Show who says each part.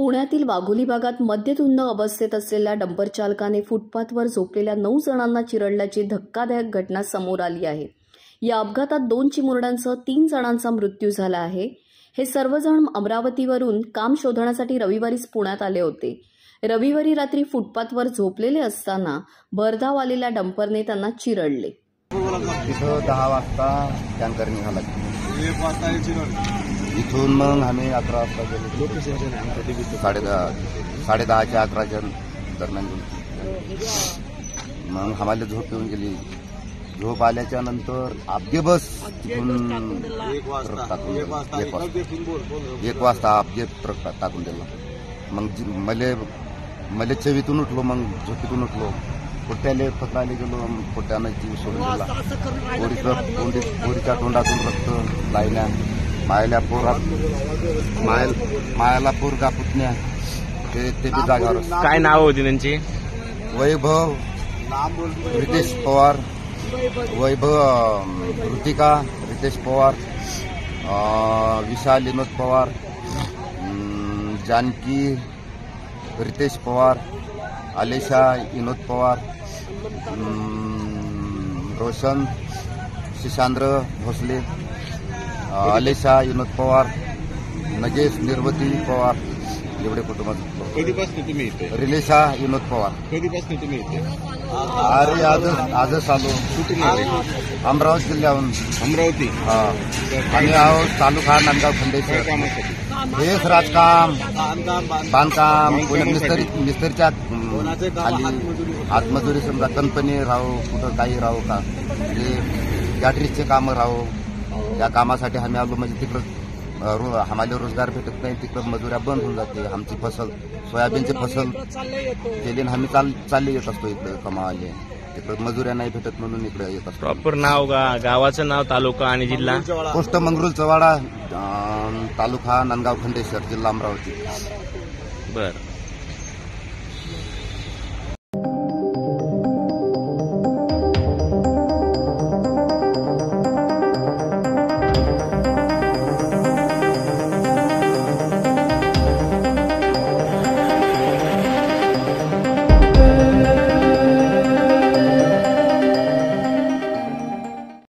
Speaker 1: पुण्यातील वाघोली भागात मद्यधुंद अवस्थेत असलेल्या डंपर चालकाने फुटपाथवर झोपलेल्या 9 जणांना चिरडल्याची धक्कादायक घटना समोर आली आहे। या अपघातात 2 चिमुरड्यांसह 3 जणांचा मृत्यू झाला आहे। हे सर्वजण अमरावतीवरून काम शोधण्यासाठी रविवारीच पुण्यात आले होते। रविवारी रात्री फुटपाथवर झोपलेले असताना भरधाव आलेल्या डंपरने त्यांना चिरडले।
Speaker 2: 10 वाजता टँकर निघाला, इथून मग आम्ही 11 वाजता गेलो। 10:30च्या 11च्या दरम्यान मग आम्हाला झोप येऊन गेली। झोप आल्याच्या नंतर आपगे बस तिथून 1 वाजता आपगे ट्रक टाकून दिला। मग मले चवीतून उठलो, मग झोपेतून उठलो, पोट्याले पकडायला गेलो, पोट्यानं जीव सोडून दिला। पोरीच्या तोंडातून रक्त लायल्या, मायाला पोरगा पुतण्या ते बी जागावर।
Speaker 3: काय नाव होती त्यांची?
Speaker 2: वैभव रितेश पवार, वैभव ऋतिका रितेश पवार, विशाल विनोद पवार, जानकी रितेश पवार, आलेशा विनोद पवार, रोशन शिशांद्र भोसले, आलेशा विनोद पवार, नगेश निर्वती पवार, एवढे कुटुंबात।
Speaker 3: कधीपासून तुम्ही इथे?
Speaker 2: रिलेशा विनोद पवार।
Speaker 3: कधीपासून तुम्ही इथे?
Speaker 2: अरे आजच आलो।
Speaker 3: कुठून आले?
Speaker 2: अमरावती जिल्ह्याहून।
Speaker 3: अमरावती?
Speaker 2: आम्ही आहोत तालुका नांदगाव खंडेश्वर।
Speaker 3: कामासाठी?
Speaker 2: हेच राजकाम, बांधकाम, मिस्त्रीच्या खाली हातमजुरी, समजा कंपनी राहू, कुठं काही राहू का, म्हणजे गॅटरीजचे कामं राहू, या कामासाठी आम्ही आलो। म्हणजे तिकडं आम्हाला रोजगार भेटत नाही, तिकडं मजुऱ्या बंद होऊन जाते। आमची फसल सोयाबीनची फसल केली, आम्ही चालले येत असतो इकडं कमावाले, तिकडं मजुऱ्या नाही भेटत म्हणून इकडे येत असतो।
Speaker 3: प्रॉपर नाव गावाचं नाव, तालुका आणि जिल्हा?
Speaker 2: पोस्ट मंगरुळ चवाडा, तालुका नांदगाव खंडेश्वर, जिल्हा अमरावती।
Speaker 3: बरं।